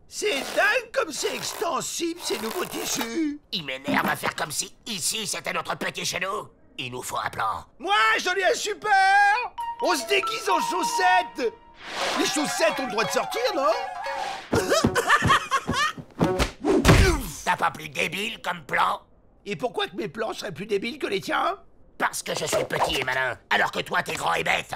C'est dingue comme c'est extensible, ces nouveaux tissus. Il m'énerve à faire comme si ici c'était notre petit chez nous. Il nous faut un plan. Moi, j'en ai un super. On se déguise en chaussettes. Les chaussettes ont le droit de sortir, non? T'as pas plus débile comme plan? Et pourquoi que mes plans seraient plus débiles que les tiens? Parce que je suis petit et malin, alors que toi t'es grand et bête.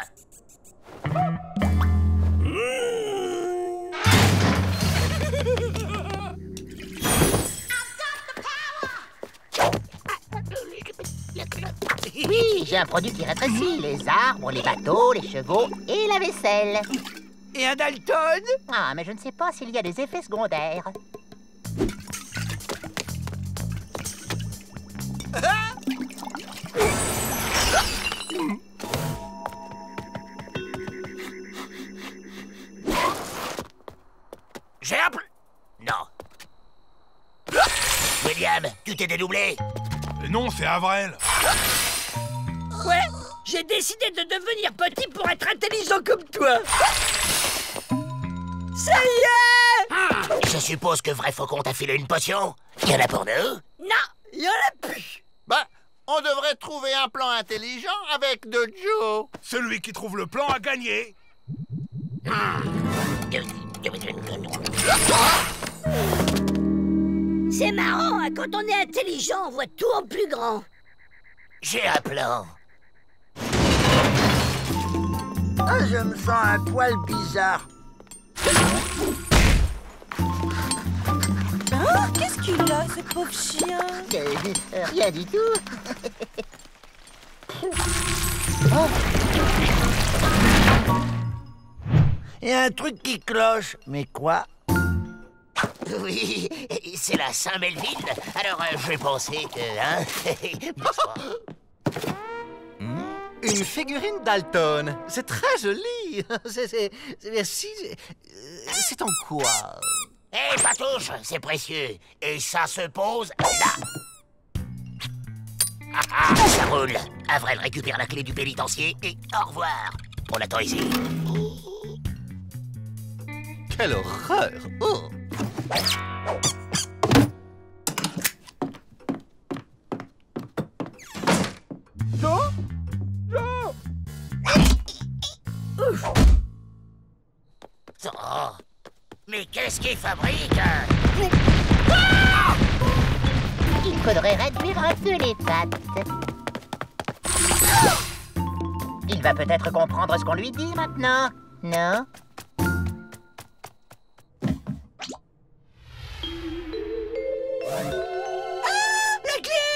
Oui, j'ai un produit qui rétrécit les arbres, les bateaux, les chevaux et la vaisselle. Et un Dalton? Ah, mais je ne sais pas s'il y a des effets secondaires. J'ai un Non. William, tu t'es dédoublé? Mais non, c'est Avrel. Ouais, j'ai décidé de devenir petit pour être intelligent comme toi. Ça y est! Je suppose que Vrai Faucon t'a filé une potion. Il y en a pour nous? Non, il y en a plus. Bah, on devrait trouver un plan intelligent avec de Joe. Celui qui trouve le plan a gagné. C'est marrant, hein, quand on est intelligent, on voit tout en plus grand. J'ai un plan. Ah, je me sens un poil bizarre. Oh, qu'est-ce qu'il a, ce pauvre chien? Rien du tout. Il y a un truc qui cloche. Mais quoi? Oui, c'est la Saint-Melville. Alors, j'ai pensé que... Hein? Une figurine Dalton. C'est très joli. Merci. C'est en quoi? Hé, Patouche, c'est précieux. Et ça se pose là. Ah, ça roule. Avrel récupère la clé du pénitencier et au revoir. On l'attend ici. Quelle horreur! Oh. Joe? Joe? Oh, mais qu'est-ce qu'il fabrique? Il faudrait réduire un peu les pattes. Il va peut-être comprendre ce qu'on lui dit maintenant, non? La clé!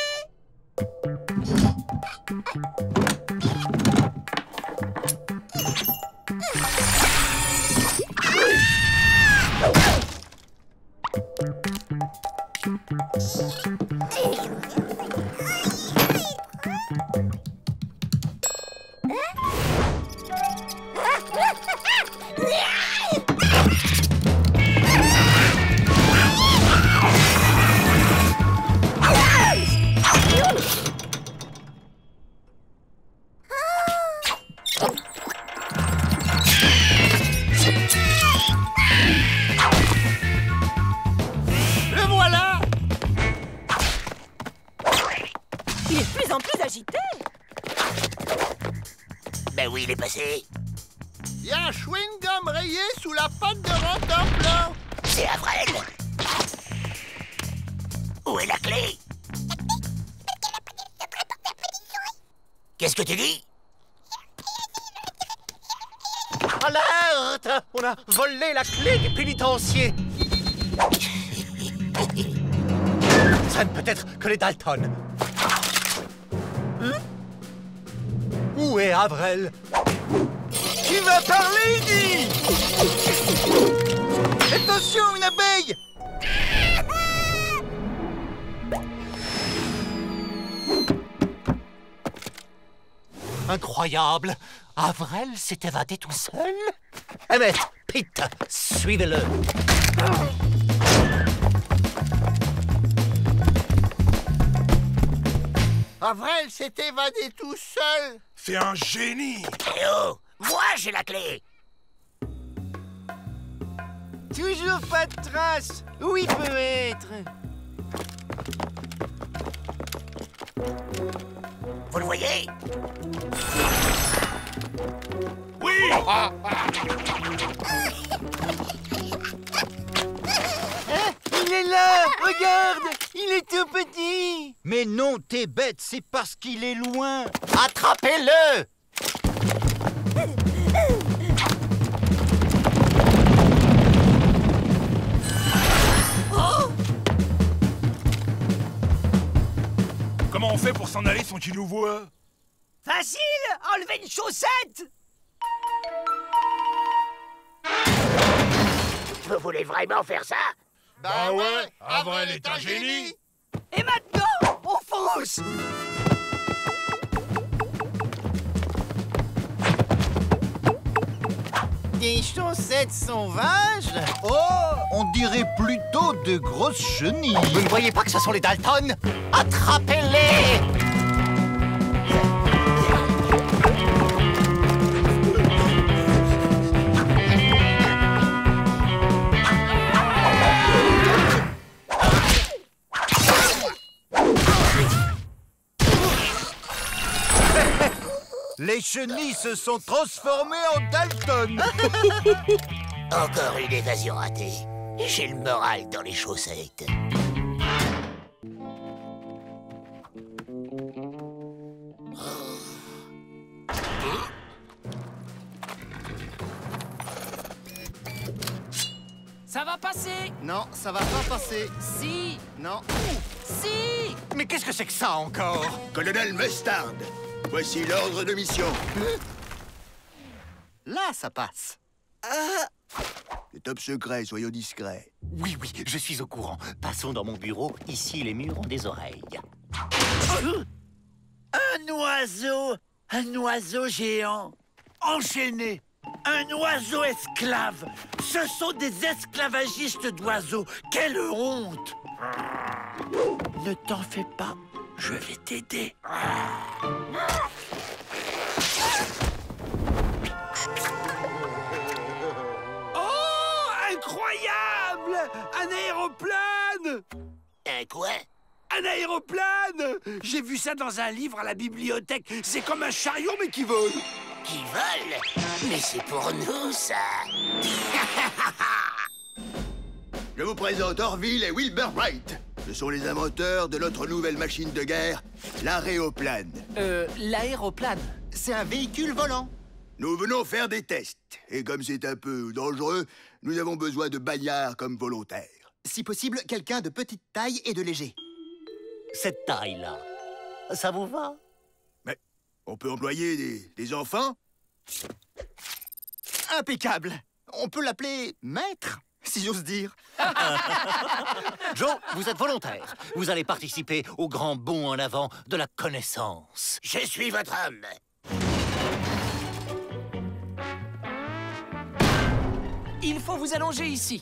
Le voilà! Il est de plus en plus agité. Ben oui, il est passé. Il y a un chewing-gum rayé sous la patte de Rantanplan. C'est Avrel. Où est la clé? Qu'est-ce que tu dis? Alerte! On a volé la clé du pénitencier. Ça ne peut être que les Dalton. Où est Avrel? Qui va parler, dit? Attention, une abeille! Incroyable! Avrel s'est évadé tout seul? Emmett, Pete, suivez-le. Avrel s'est évadé tout seul. C'est un génie. Eh oh, moi j'ai la clé. Toujours pas de trace. Où il peut être? Vous le voyez? Oui. Il est là. Regarde. Il est tout petit. Mais non, t'es bête, c'est parce qu'il est loin. Attrapez-le! Comment on fait pour s'en aller sans qu'il nous voie? Facile! Enlevez une chaussette! Vous voulez vraiment faire ça? Bah ouais, Avrel est un génie. Et maintenant, on fonce! Des chaussettes sauvages? Oh, on dirait plutôt de grosses chenilles. Vous ne voyez pas que ce sont les Dalton? Attrapez-les! Les chenilles se sont transformées en Dalton. Encore une évasion ratée. J'ai le moral dans les chaussettes. Ça va passer! Non, ça va pas passer. Si! Non. Si! Mais qu'est-ce que c'est que ça encore? Colonel Mustard, voici l'ordre de mission. Là, ça passe. C'est top secret, soyons discrets. Oui, oui, je suis au courant. Passons dans mon bureau. Ici, les murs ont des oreilles. Un oiseau géant, enchaîné, un oiseau esclave. Ce sont des esclavagistes d'oiseaux. Quelle honte! Ne t'en fais pas, je vais t'aider. Oh! Incroyable! Un aéroplane! Un quoi? Un aéroplane! J'ai vu ça dans un livre à la bibliothèque. C'est comme un chariot, mais qui vole. Qui vole? Mais c'est pour nous, ça. Je vous présente Orville et Wilbur Bright. Ce sont les inventeurs de notre nouvelle machine de guerre, l'aéroplane. L'aéroplane, c'est un véhicule volant. Nous venons faire des tests. Et comme c'est un peu dangereux, nous avons besoin de bagnards comme volontaires. Si possible, quelqu'un de petite taille et de léger. Cette taille-là, ça vous va? Mais on peut employer des enfants? Impeccable. On peut l'appeler maître, si j'ose dire. Joe, vous êtes volontaire. Vous allez participer au grand bond en avant de la connaissance. Je suis votre homme. Il faut vous allonger ici.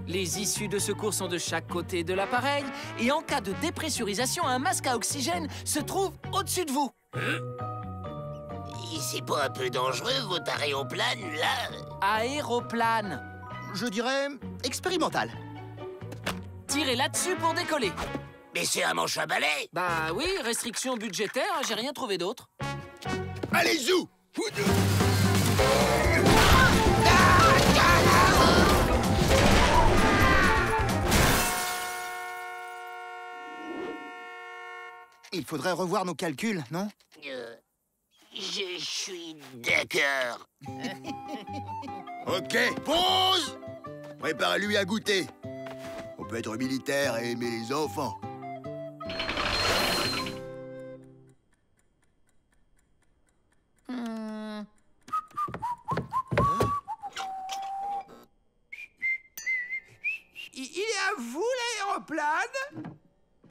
Les issues de secours sont de chaque côté de l'appareil et en cas de dépressurisation, un masque à oxygène se trouve au-dessus de vous. C'est pas un peu dangereux, votre aéroplane, là? Aéroplane. Je dirais expérimental. Tirez là-dessus pour décoller. Mais c'est un manche à balai. Bah oui, restriction budgétaire, j'ai rien trouvé d'autre. Allez, zou! Il faudrait revoir nos calculs, non? Je suis d'accord. Ok, pause! Prépare-lui à goûter. On peut être militaire et aimer les enfants. Il est à vous, l'aéroplane?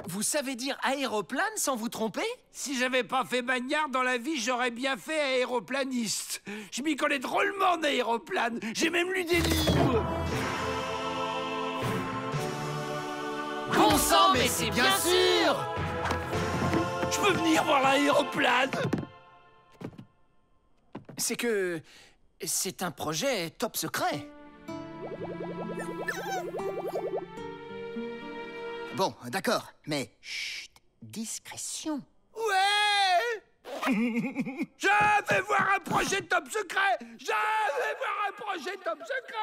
Vous savez dire aéroplane sans vous tromper? Si j'avais pas fait bagnard dans la vie, j'aurais bien fait aéroplaniste. Je m'y connais drôlement en aéroplane. J'ai même lu des livres. Bon sang, mais c'est bien sûr! peux venir voir l'aéroplane? C'est que... c'est un projet top secret. Bon, d'accord, mais chut, discrétion. Ouais! Je vais voir un projet top secret! Je vais voir un projet top secret!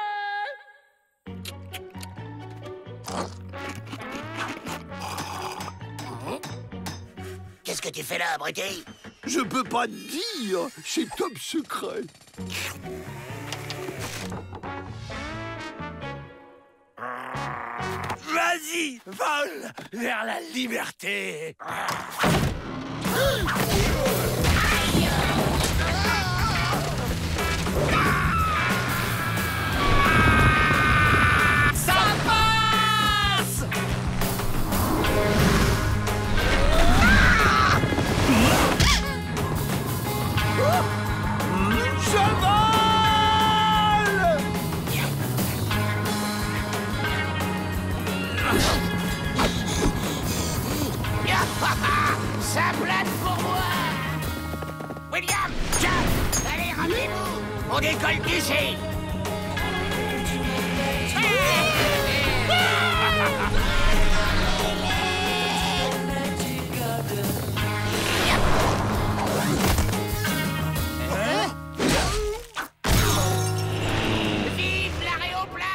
Qu'est-ce que tu fais là, abruti? Je peux pas te dire, c'est top secret. Vas-y, vole vers la liberté. Ça passe! Je vole! Ça plane pour moi! William, Jack, allez, rappelez-vous! On décolle d'ici! Vive l'aéroplane!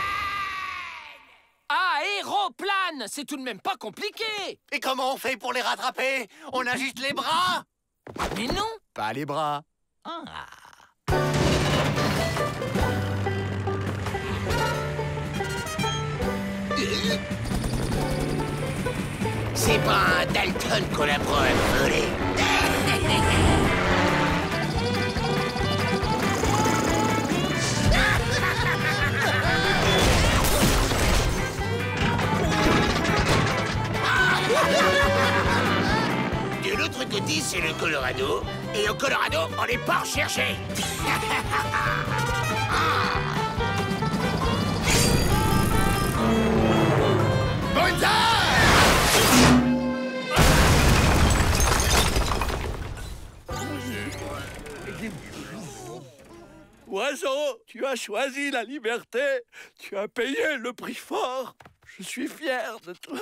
Aéroplane! C'est tout de même pas compliqué! Et comment on fait pour les rattraper? On agite les bras? Mais non! Pas les bras. C'est pas un Dalton qu'on apprend à voler. De l'autre côté, c'est le Colorado. Et au Colorado, on n'est pas recherché. Oiseau, tu as choisi la liberté. Tu as payé le prix fort. Je suis fier de toi.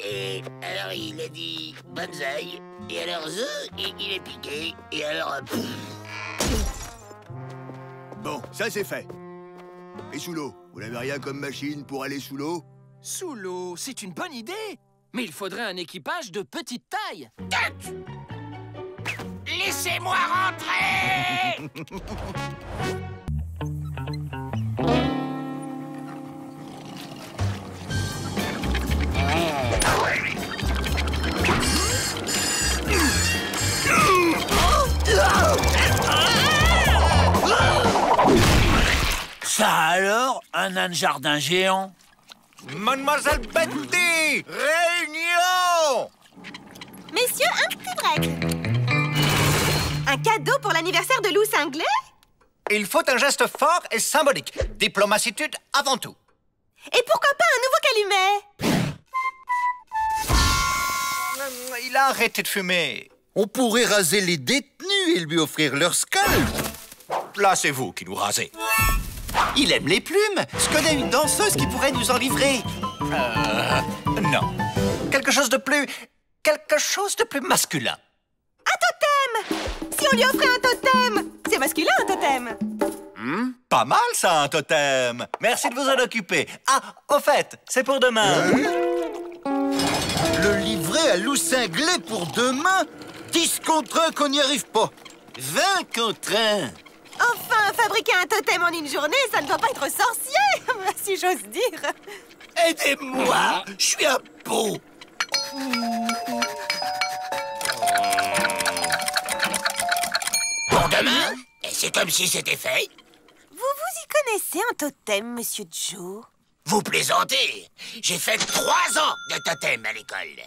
Et alors, il a dit bonsaï. Et alors, il est piqué. Et alors... Bon, ça c'est fait. Et sous l'eau, vous n'avez rien comme machine pour aller sous l'eau? Sous l'eau, c'est une bonne idée! Mais il faudrait un équipage de petite taille. Laissez-moi rentrer! Ça alors, un âne jardin géant? Mademoiselle Betty! Réunion! Messieurs, un petit break. Un cadeau pour l'anniversaire de Lou Cinglé? Il faut un geste fort et symbolique. Diplomacitude avant tout. Et pourquoi pas un nouveau calumet? Il a arrêté de fumer. On pourrait raser les détenus et lui offrir leur scalp. Là, c'est vous qui nous rasez. Il aime les plumes. Je connais une danseuse qui pourrait nous en livrer. Non. Quelque chose de plus masculin. Un totem! Si on lui offrait un totem! C'est masculin, un totem! Pas mal, ça, un totem. Merci de vous en occuper. Ah, au fait, c'est pour demain. Le livret à Lou Cinglé pour demain? 10 contre 1 qu'on n'y arrive pas. 20 contre 1. Enfin, fabriquer un totem en une journée, ça ne doit pas être sorcier, si j'ose dire. Aidez-moi, je suis un pot. Pour demain? Et c'est comme si c'était fait. Vous y connaissez un totem, Monsieur Joe? Vous plaisantez. J'ai fait 3 ans de totem à l'école.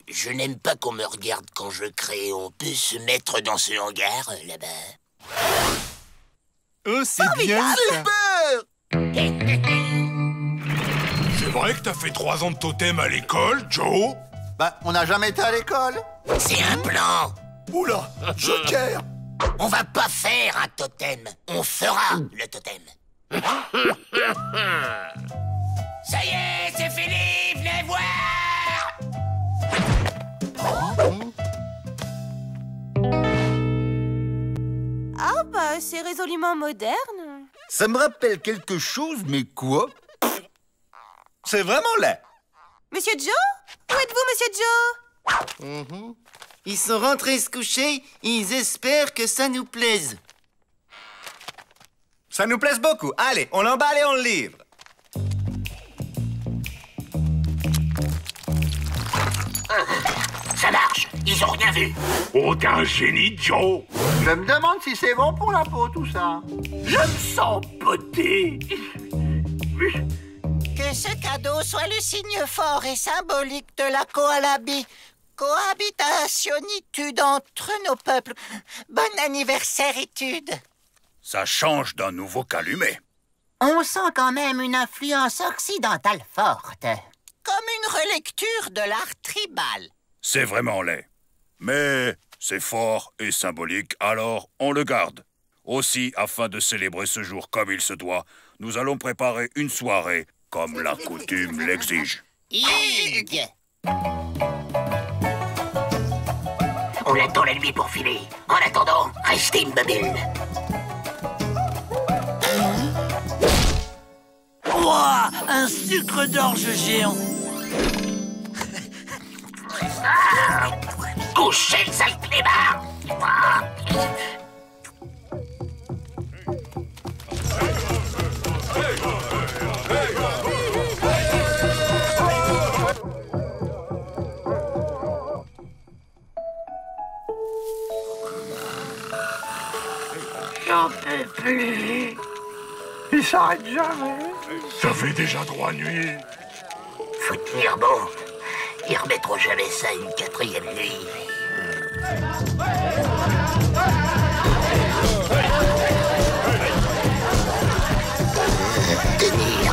Je n'aime pas qu'on me regarde quand je crée. On peut se mettre dans ce hangar, là-bas. Oh, c'est bien ça. Super! C'est vrai que t'as fait 3 ans de totem à l'école, Joe? Bah, on n'a jamais été à l'école. C'est un plan. Oula, Joker! On va pas faire un totem. On fera le totem. Ça y est, c'est fini. Venez voir. Ah bah, c'est résolument moderne. Ça me rappelle quelque chose, mais quoi? C'est vraiment laid. Monsieur Joe? Où êtes-vous, Monsieur Joe? Ils sont rentrés se coucher, ils espèrent que ça nous plaise. Ça nous plaise beaucoup. Allez, on l'emballe et on le livre. Ça marche. Ils ont rien vu. Oh, t'es un génie, Joe! Je me demande si c'est bon pour la peau, tout ça. Je me sens poté. Que ce cadeau soit le signe fort et symbolique de la cohabitationitude entre nos peuples. Bon anniversaire-itude. Ça change d'un nouveau calumet. On sent quand même une influence occidentale forte. Comme une relecture de l'art tribal. C'est vraiment laid. Mais c'est fort et symbolique, alors on le garde. Aussi, afin de célébrer ce jour comme il se doit, nous allons préparer une soirée comme la coutume l'exige. Hugues. On attend la nuit pour filer. En attendant, restez immobile. Ouah, un sucre d'orge géant. Couchez le sale clébard. J'en peux plus. Il s'arrête jamais. Ça fait déjà 3 nuits. Faut tenir bon. Ils remettront jamais ça une 4e nuit. Tenir.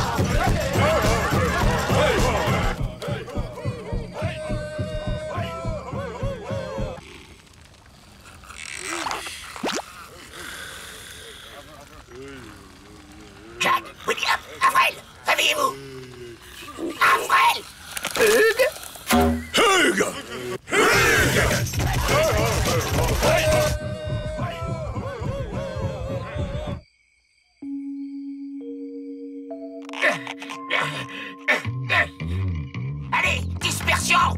Jack, William, Avril, réveillez-vous. Avril. Hugues! Allez, dispersion.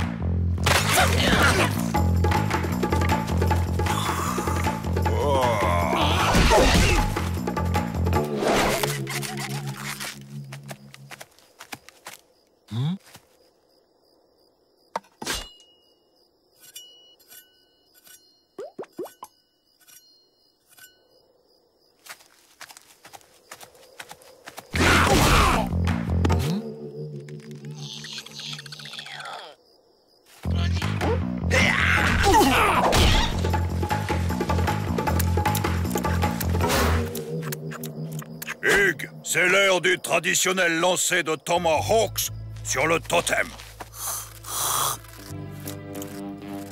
Hugues, c'est l'heure du traditionnel lancer de Tomahawks sur le totem.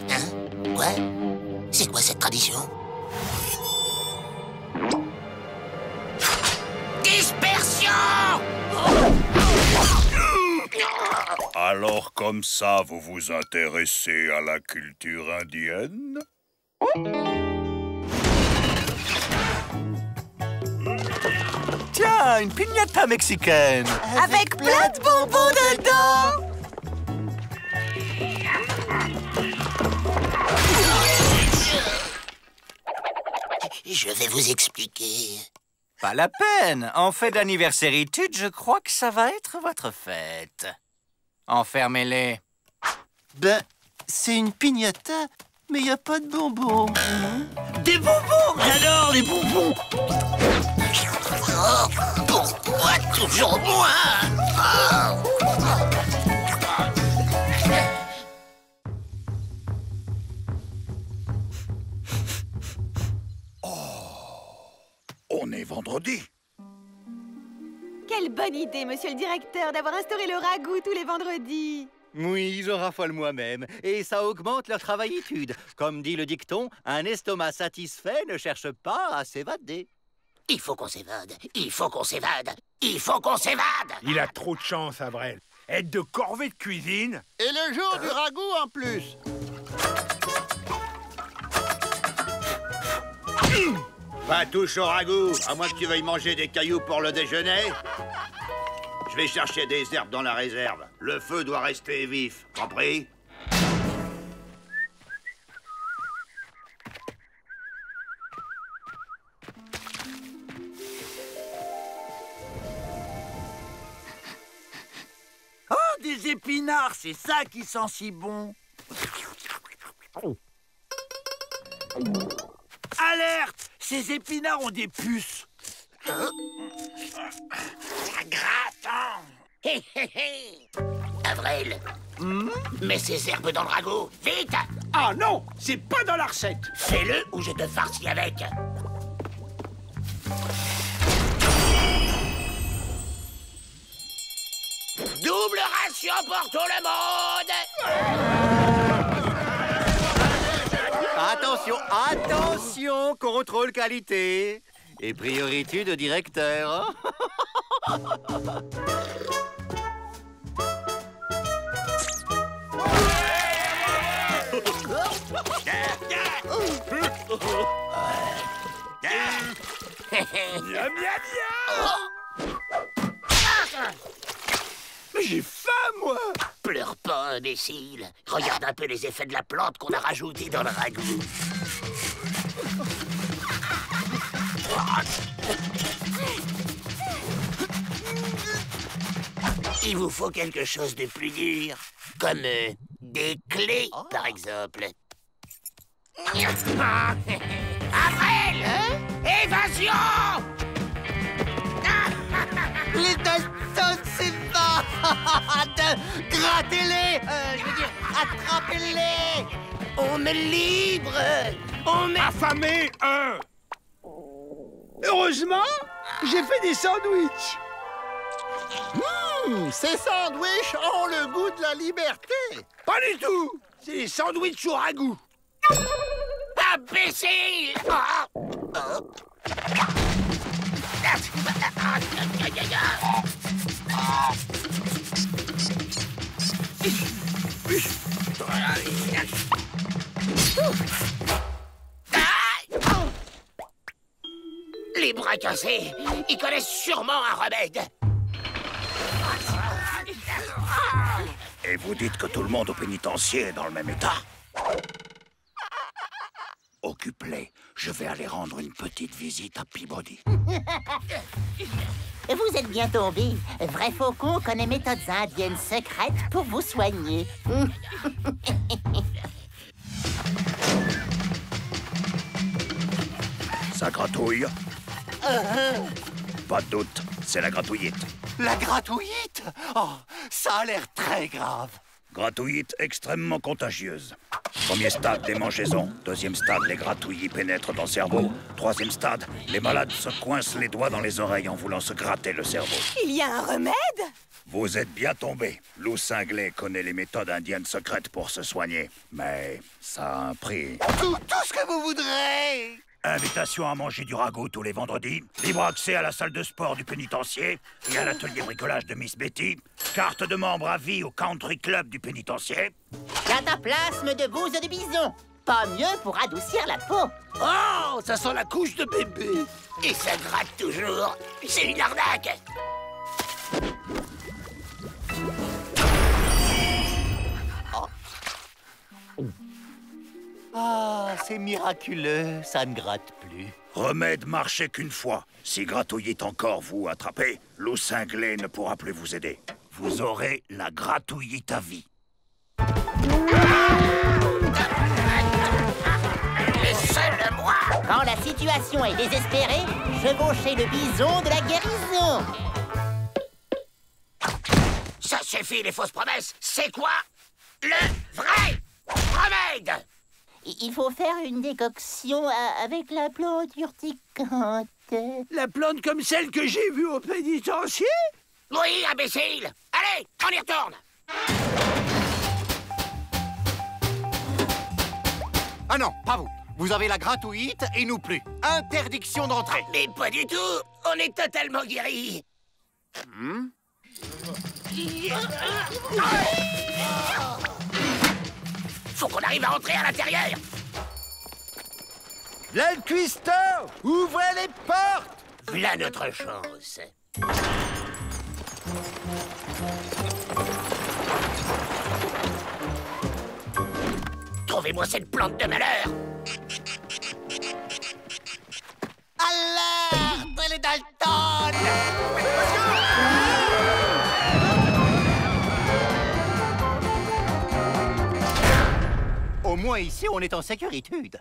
Hein? Quoi? C'est quoi cette tradition? Dispersion! Alors comme ça, vous vous intéressez à la culture indienne? Tiens, une piñata mexicaine. Avec plein de bonbons dedans. Je vais vous expliquer. Pas la peine. En fait d'anniversaire-itude, je crois que ça va être votre fête. Enfermez-les. Ben, c'est une piñata, mais il n'y a pas de bonbons. Des bonbons! J'adore les bonbons! Oh, pourquoi toujours moi? On est vendredi. vendredi. Quelle bonne idée, monsieur le directeur, d'avoir instauré le ragoût tous les vendredis. Oui, je raffole moi-même. Et ça augmente leur travaillitude. Comme dit le dicton, un estomac satisfait ne cherche pas à s'évader. Il faut qu'on s'évade. Il faut qu'on s'évade. Il faut qu'on s'évade. Il a trop de chance, Avrel. Aide de corvée de cuisine. Et le jour du ragoût en plus. Pas touche au ragoût, à moins que tu veuilles manger des cailloux pour le déjeuner. Je vais chercher des herbes dans la réserve. Le feu doit rester vif, compris? Oh, des épinards, c'est ça qui sent si bon. Alerte! Ces épinards ont des puces. Ça gratte, hein? Hé, hé, hé. Avrel, mets ces herbes dans le ragoût, vite! Ah non, c'est pas dans la recette. Fais-le ou je te farcis avec. Double ration pour tout le monde! Attention, attention, contrôle qualité. Et priorité de directeur. Miam, miam, Mais j'ai faim, moi. Pleure pas, imbécile. Regarde un peu les effets de la plante qu'on a rajouté dans le ragoût. Il vous faut quelque chose de plus dur, comme des clés, par exemple. Avrel, évasion! Les Dalton, c'est pas grattez-les. Je veux dire, attrapez-les. On est libre. On est affamé. Heureusement, j'ai fait des sandwichs. Ces sandwichs ont le goût de la liberté. Pas du tout. C'est des sandwichs au ragoût. Imbécile! Les bras cassés, ils connaissent sûrement un remède. Et vous dites que tout le monde au pénitencier est dans le même état? Occupe-les. Je vais aller rendre une petite visite à Peabody. Vous êtes bien tombé. Vrai Faucon connaît méthodes indiennes secrètes pour vous soigner. Ça gratouille? Pas de doute, c'est la gratouillite. La gratouillite? Oh, ça a l'air très grave. Gratouillite extrêmement contagieuse. Premier stade, démangeaisons. Deuxième stade, les gratouillis pénètrent dans le cerveau. Troisième stade, les malades se coincent les doigts dans les oreilles en voulant se gratter le cerveau. Il y a un remède? Vous êtes bien tombé. Lou Cinglé connaît les méthodes indiennes secrètes pour se soigner. Mais ça a un prix. Tout ce que vous voudrez. Invitation à manger du ragoût tous les vendredis, libre accès à la salle de sport du pénitencier et à l'atelier bricolage de Miss Betty, carte de membre à vie au country club du pénitencier. Cataplasme de bouse de bison. Pas mieux pour adoucir la peau. Oh, ça sent la couche de bébé. Et ça gratte toujours. C'est une arnaque. Ah, c'est miraculeux, ça ne gratte plus. Remède marché qu'une fois. Si gratouillite encore vous attrapez, Lou Cinglé ne pourra plus vous aider. Vous aurez la gratouillite à vie. Laissez-le-moi. Quand la situation est désespérée, chevauchez le bison de la guérison. Ça suffit, les fausses promesses. C'est quoi le vrai remède? Il faut faire une décoction avec la plante urticante. La plante comme celle que j'ai vue au pénitencier? Oui, imbécile! Allez, on y retourne! Ah non, pas vous. Vous avez la gratuite et nous plus. Interdiction d'entrée. Mais pas du tout! On est totalement guéris! Faut qu'on arrive à entrer à l'intérieur! Là le cuistot! Ouvrez les portes! Voilà notre chance! Trouvez-moi cette plante de malheur! Alerte, les Dalton! Au moins ici, on est en sécurité.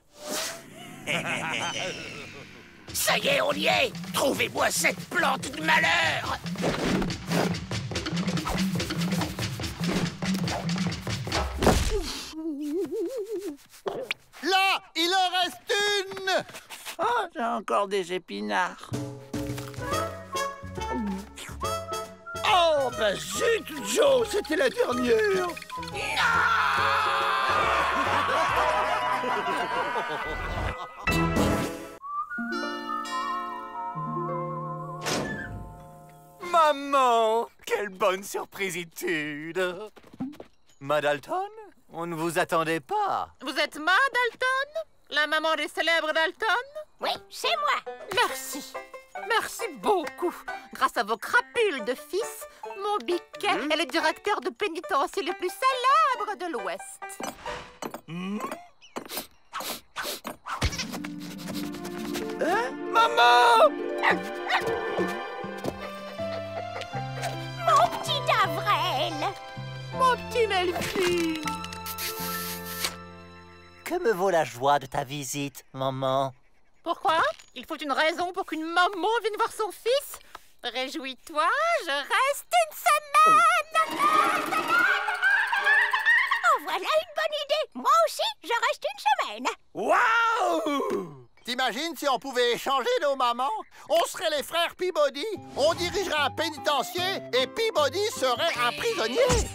Ça y est, on y est! Trouvez-moi cette plante de malheur! Là, il en reste une! Oh, j'ai encore des épinards. Oh, bah zut, Joe, c'était la dernière! Maman, quelle bonne surprisitude. Ma Dalton, on ne vous attendait pas. Vous êtes Ma Dalton? La maman des célèbres Dalton? Oui, c'est moi. Merci. Merci beaucoup. Grâce à vos crapules de fils, mon biquet est le directeur de pénitencier le plus célèbre de l'Ouest. Maman! Mon petit Avril! Mon petit Melfi! Que me vaut la joie de ta visite, maman? Pourquoi? Il faut une raison pour qu'une maman vienne voir son fils? Réjouis-toi, je reste une semaine! Oh, voilà une bonne idée! Moi aussi, je reste une semaine! Waouh! T'imagines si on pouvait échanger nos mamans? On serait les frères Peabody, on dirigerait un pénitencier et Peabody serait un prisonnier!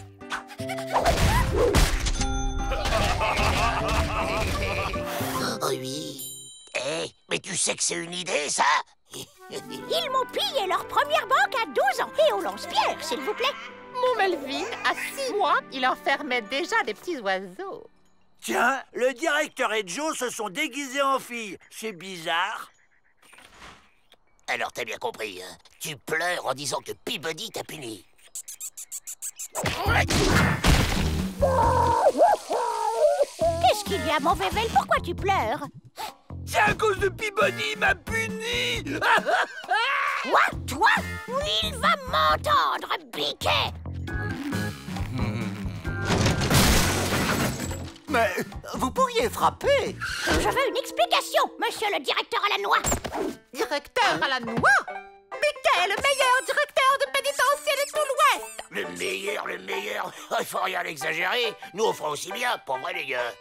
Oh oui! Mais tu sais que c'est une idée, ça? Ils m'ont pillé leur première banque à 12 ans et au lance-pierre, s'il vous plaît. Mon Melvin, à 6 mois, il enfermait déjà des petits oiseaux. Tiens, le directeur et Joe se sont déguisés en filles. C'est bizarre. Alors t'as bien compris, hein? Tu pleures en disant que Peabody t'a puni. Qu'est-ce qu'il y a, mon Vével? Pourquoi tu pleures? C'est à cause de Peabody, il m'a puni. Quoi? Toi? Il va m'entendre, Biquet! Mais vous pourriez frapper. Je veux une explication, monsieur le directeur à la noix. Directeur à la noix? Biquet, le meilleur directeur de pénitencier de tout l'Ouest! Le meilleur. Il faut rien exagérer. Nous, on fera aussi bien, pour vrai, les gars.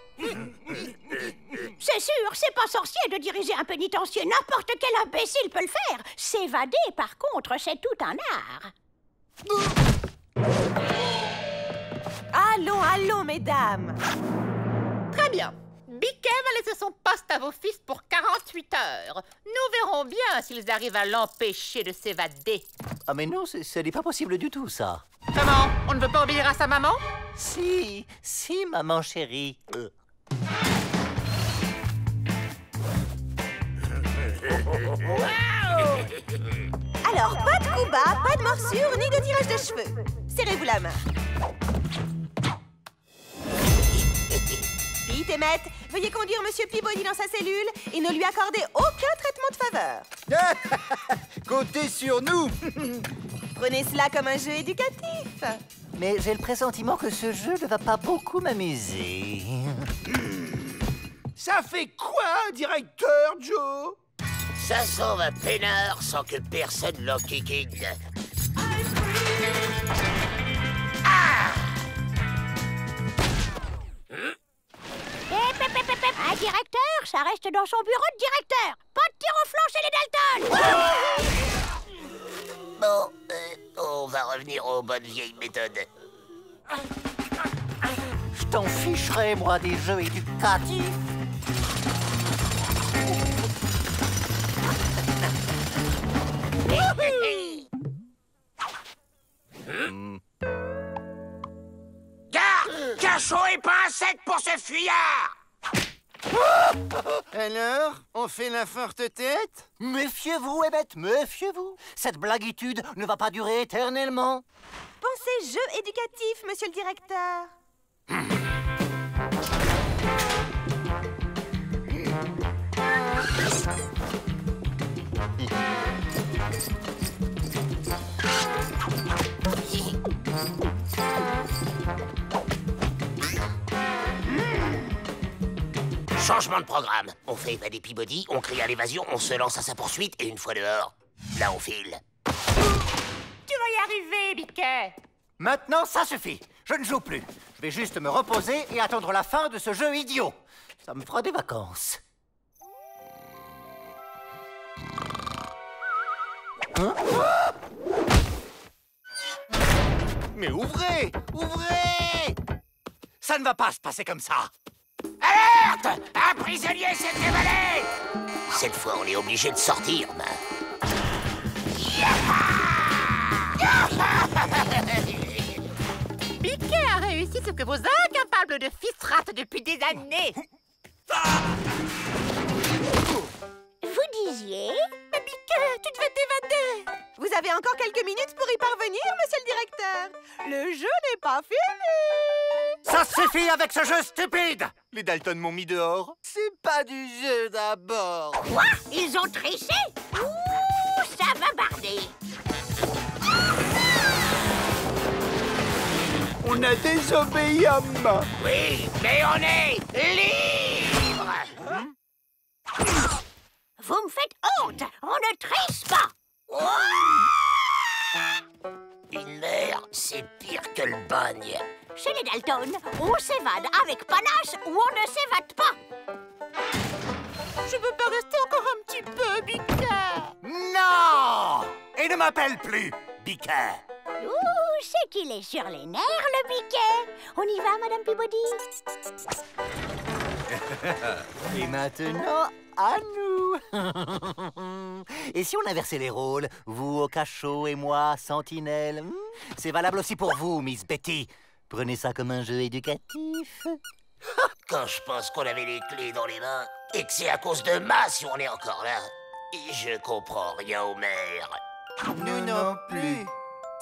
C'est sûr, c'est pas sorcier de diriger un pénitencier. N'importe quel imbécile peut le faire. S'évader, par contre, c'est tout un art. Allons, mesdames. Très bien. Biquet va laisser son poste à vos fils pour 48 heures. Nous verrons bien s'ils arrivent à l'empêcher de s'évader. Ah mais non, ce n'est pas possible du tout, ça. Comment? On ne veut pas obéir à sa maman? Si, maman chérie. Alors, pas de coups bas, pas de morsure, ni de tirage de cheveux. Serrez-vous la main. Pete et Matt, veuillez conduire Monsieur Peabody dans sa cellule et ne lui accorder aucun traitement de faveur. Comptez sur nous! Prenez cela comme un jeu éducatif. Mais j'ai le pressentiment que ce jeu ne va pas beaucoup m'amuser. Ça fait quoi, directeur, Joe? Ça s'en va peinard sans que personne l'enquiquine. Un directeur, ça reste dans son bureau de directeur. Pas de tir au flanc chez les Dalton. Bon, on va revenir aux bonnes vieilles méthodes. Je t'en ficherai, moi, des jeux éducatifs. Garde! Cachot et pas un sec pour ce fuyard! Alors, on fait la forte tête? Méfiez-vous, Emmett, méfiez-vous. Cette blaguitude ne va pas durer éternellement. Pensez jeu éducatif, monsieur le directeur. Changement de programme. On fait évader Peabody, on crie à l'évasion, on se lance à sa poursuite et une fois dehors, là on file. Tu vas y arriver, Biquet. Maintenant, ça suffit. Je ne joue plus. Je vais juste me reposer et attendre la fin de ce jeu idiot. Ça me fera des vacances. Hein? Mais ouvrez! Ouvrez! Ça ne va pas se passer comme ça. Alerte! Un prisonnier s'est évadé! Cette fois, on est obligé de sortir, mais... Biquet a réussi ce que vos incapables de fils ratent depuis des années. Vous disiez? Mais Biquet, tu devais t'évader. Vous avez encore quelques minutes pour y parvenir, monsieur le directeur. Le jeu n'est pas fini. Ça suffit avec ce jeu stupide! Les Dalton m'ont mis dehors. C'est pas du jeu d'abord. Quoi? Ils ont triché? Ouh, ça va barder. On a désobéi à main. Oui, mais on est libre! Vous me faites honte! On ne triche pas! Une mère, c'est pire que le bagne. Chez les Dalton, on s'évade avec panache ou on ne s'évade pas. Je veux pas rester encore un petit peu, Biquet. Non! Et ne m'appelle plus, Biquet. Ouh, c'est qu'il est sur les nerfs, le Biquet. On y va, Madame Peabody? Et maintenant, à nous. Et si on inversait les rôles? Vous au cachot et moi, sentinelle. C'est valable aussi pour vous, Miss Betty. Prenez ça comme un jeu éducatif. Quand je pense qu'on avait les clés dans les mains et que c'est à cause de Ma si on est encore là. Et je comprends rien au maire. Nous non plus.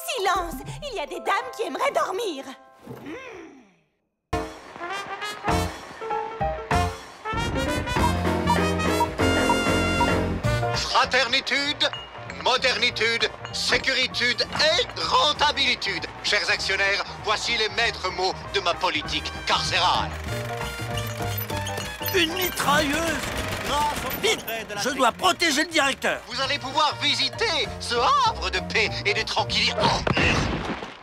Silence! Il y a des dames qui aimeraient dormir. Fraternitude, modernitude, sécuritude et rentabilitude. Chers actionnaires, voici les maîtres mots de ma politique carcérale. Une mitrailleuse! Vite! Je dois protéger le directeur! Vous allez pouvoir visiter ce havre de paix et de tranquillité.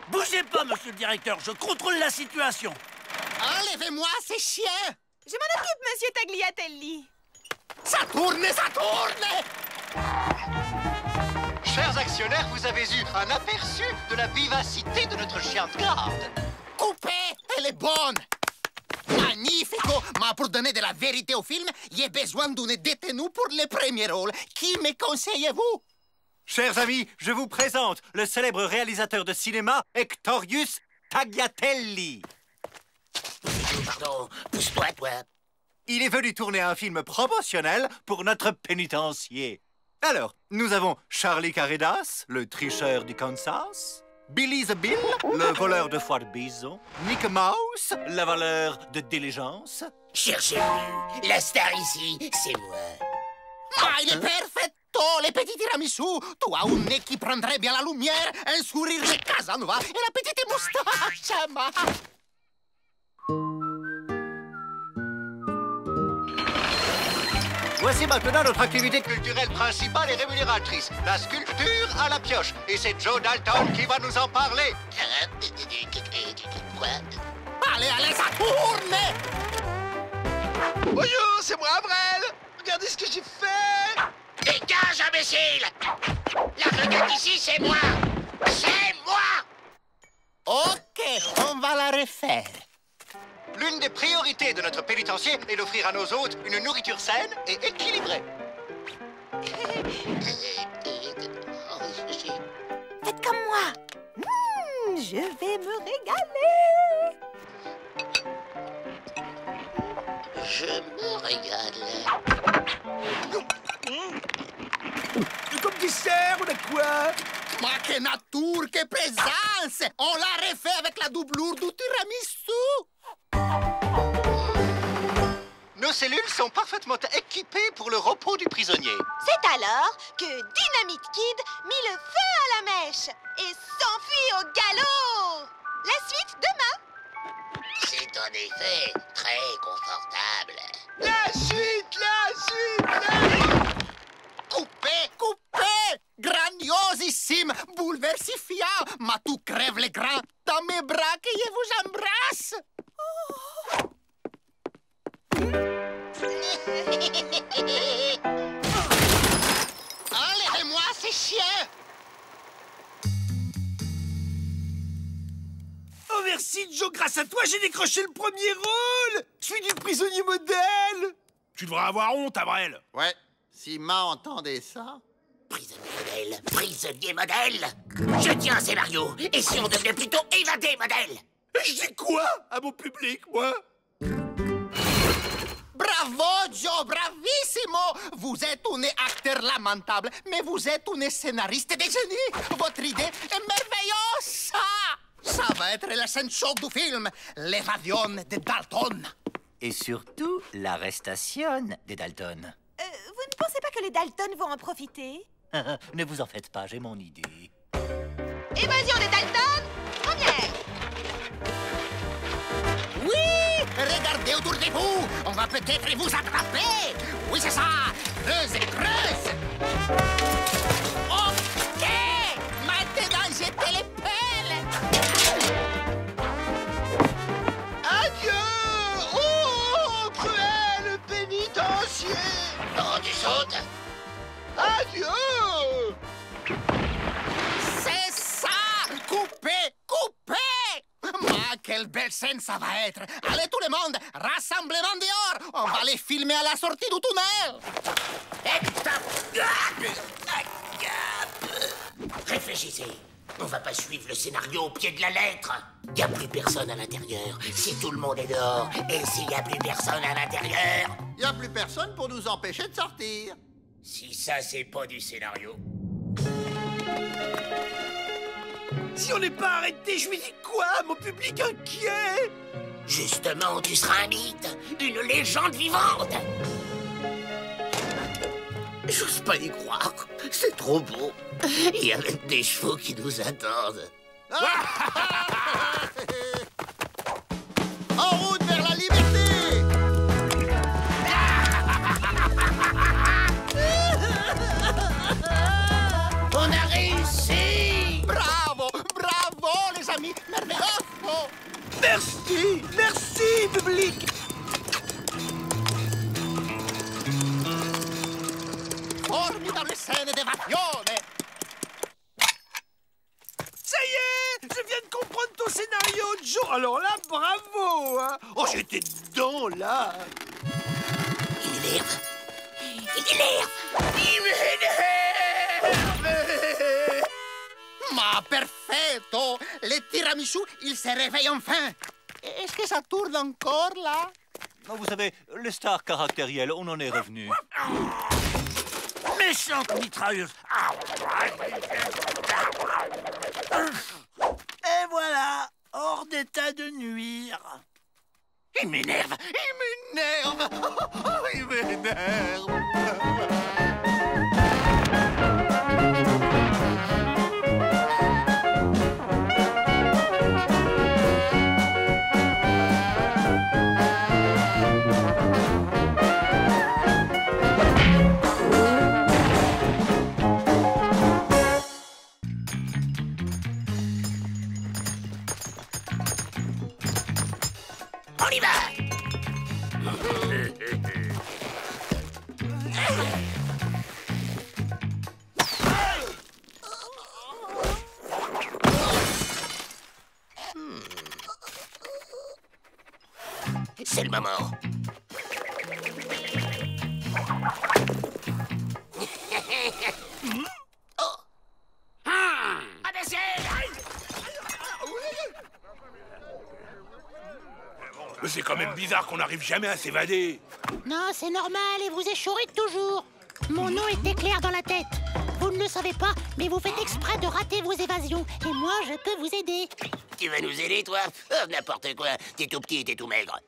Bougez pas, monsieur le directeur, je contrôle la situation. Enlevez-moi ces chiens! Je m'en occupe, monsieur Tagliatelli. Ça tourne, ça tourne! Chers actionnaires, vous avez eu un aperçu de la vivacité de notre chien de garde. Coupé, elle est bonne! Magnifico! Mais pour donner de la vérité au film, j'ai besoin d'une détenue pour le premier rôle. Qui me conseillez-vous? Chers amis, je vous présente le célèbre réalisateur de cinéma, Hectorius Tagliatelli. Pardon, pousse-toi, toi. Il est venu tourner un film promotionnel pour notre pénitencier. Alors, nous avons Charlie Carredas, le tricheur du Kansas, Billy the Bill, le voleur de foie de bison, Nick Mouse, la valeur de diligence. Cherchez-le. La star ici, c'est moi. Ah, il est perfetto, les petits tiramisu. Tu as un nez qui prendrait bien la lumière, un sourire de Casanova et la petite moustache. Ma. Voici maintenant notre activité culturelle principale et rémunératrice, la sculpture à la pioche. Et c'est Joe Dalton qui va nous en parler. Quoi? Allez, allez, ça tourne! Bonjour, c'est moi, Avril. Regardez ce que j'ai fait. Dégage, imbécile! La vedette ici, c'est moi! C'est moi! Ok, on va la refaire. L'une des priorités de notre pénitencier est d'offrir à nos hôtes une nourriture saine et équilibrée. Faites comme moi. Je vais me régaler. Je me régale. Comme dessert, on a quoi? Ma que nature, que présence! On l'a refait avec la doublure du tiramisu! Nos cellules sont parfaitement équipées pour le repos du prisonnier. C'est alors que Dynamite Kid mit le feu à la mèche et s'enfuit au galop. La suite demain. C'est en effet très confortable. La suite! Coupé! Grandiosissime! Bouleversifiant! Ma tout crève les grands! Dans mes bras que je vous embrasse! Enlevez-moi ces chiens! Oh merci, Joe, grâce à toi, j'ai décroché le premier rôle! Je suis du prisonnier modèle! Tu devrais avoir honte, Abrel! Ouais, si Ma entendait ça... Prisonnier modèle! Je tiens un scénario, et si on devenait plutôt évadé modèle? Je dis quoi à mon public, moi? Bravo, Joe, bravissimo! Vous êtes un acteur lamentable, mais vous êtes un scénariste de génie! Votre idée est merveilleuse! Ça va être la scène choc du film, l'évasion de Dalton. Et surtout, l'arrestation des Dalton. Vous ne pensez pas que les Dalton vont en profiter? Ne vous en faites pas, j'ai mon idée. Évasion des Dalton, première! Oui! Regardez autour de vous! On va peut-être vous attraper! Oui, c'est ça! Creuse! Ok! Maintenant, jetez les pelles! Adieu! Oh, cruel pénitencier! Oh, tu sautes? Adieu! C'est ça! Coupez! Ma, quelle belle scène ça va être! Allez, tout le monde! Rassemblement dehors! On va les filmer à la sortie du tunnel! Réfléchissez. On va pas suivre le scénario au pied de la lettre. Y a plus personne à l'intérieur. Si tout le monde est dehors, et s'il y a plus personne à l'intérieur... Y a plus personne pour nous empêcher de sortir. Si ça, c'est pas du scénario. Si on n'est pas arrêté, je lui dis quoi, mon public inquiet? Justement, tu seras un mythe, une légende vivante. J'ose pas y croire. C'est trop beau. Il y a même des chevaux qui nous attendent. En route vers la liberté! On a réussi! Bravo, les amis! Merveilleux! Merci, public! Formidable scène d'évasion! Ça y est, je viens de comprendre ton scénario, Joe. Alors là, bravo, hein. Oh, j'étais dedans, là. Il m'énerve. Il m'énerve. Ma perfetto! Le tiramisu, il se réveille enfin! Est-ce que ça tourne encore, là? Vous savez, les stars caractérielles, on en est revenu. Méchante mitrailleuse. Et voilà, hors d'état de nuire. Il m'énerve. Il m'énerve. On y va. C'est le moment. Oh. Abaissez! Mais c'est quand même bizarre qu'on n'arrive jamais à s'évader. Non, c'est normal et vous échouez toujours. Mon nom est éclair dans la tête. Vous ne le savez pas, mais vous faites exprès de rater vos évasions. Et moi, je peux vous aider. Tu vas nous aider, toi? Oh, n'importe quoi. T'es tout petit et t'es tout maigre.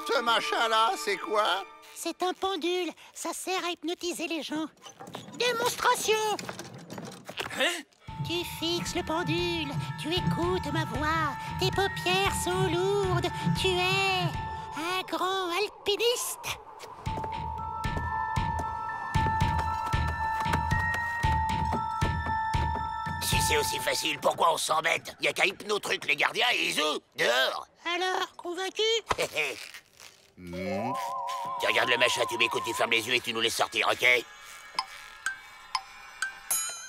Ce machin-là, c'est quoi? C'est un pendule. Ça sert à hypnotiser les gens. Démonstration! Hein? Tu fixes le pendule. Tu écoutes ma voix. Tes paupières sont lourdes. Tu es un grand alpiniste. Si c'est aussi facile, pourquoi on s'embête? Y a qu'à hypno-truc les gardiens et zou, dehors. Alors, convaincu? Tu regardes le machin, tu m'écoutes, tu fermes les yeux et tu nous laisses sortir, ok?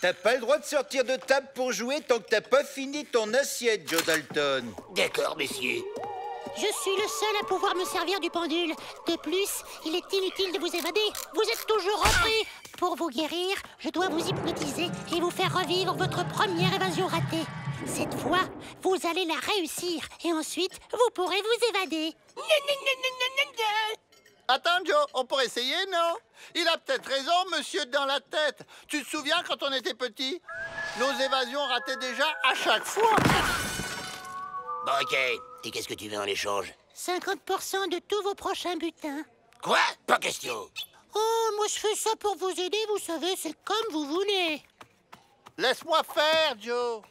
T'as pas le droit de sortir de table pour jouer tant que t'as pas fini ton assiette, Joe Dalton. D'accord, messieurs. Je suis le seul à pouvoir me servir du pendule. De plus, il est inutile de vous évader. Vous êtes toujours repris. Pour vous guérir, je dois vous hypnotiser et vous faire revivre votre première évasion ratée. Cette fois, vous allez la réussir et ensuite, vous pourrez vous évader. Attends, Joe, on pourrait essayer, non? Il a peut-être raison, monsieur dans la tête. Tu te souviens quand on était petit? Nos évasions rataient déjà à chaque fois. Bon, ok. Et qu'est-ce que tu veux en échange? 50% de tous vos prochains butins. Quoi? Pas question. Oh, moi je fais ça pour vous aider, vous savez, c'est comme vous voulez. Laisse-moi faire, Joe.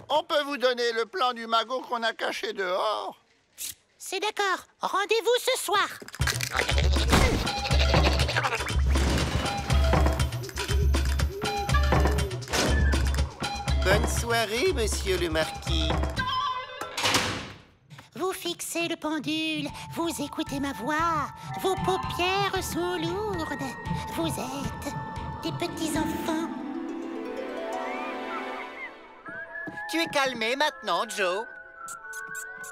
On peut vous donner le plan du magot qu'on a caché dehors. C'est d'accord. Rendez-vous ce soir. Bonne soirée, monsieur le marquis. Vous fixez le pendule, vous écoutez ma voix, vos paupières sont lourdes. Vous êtes des petits enfants. Tu es calmé maintenant, Joe.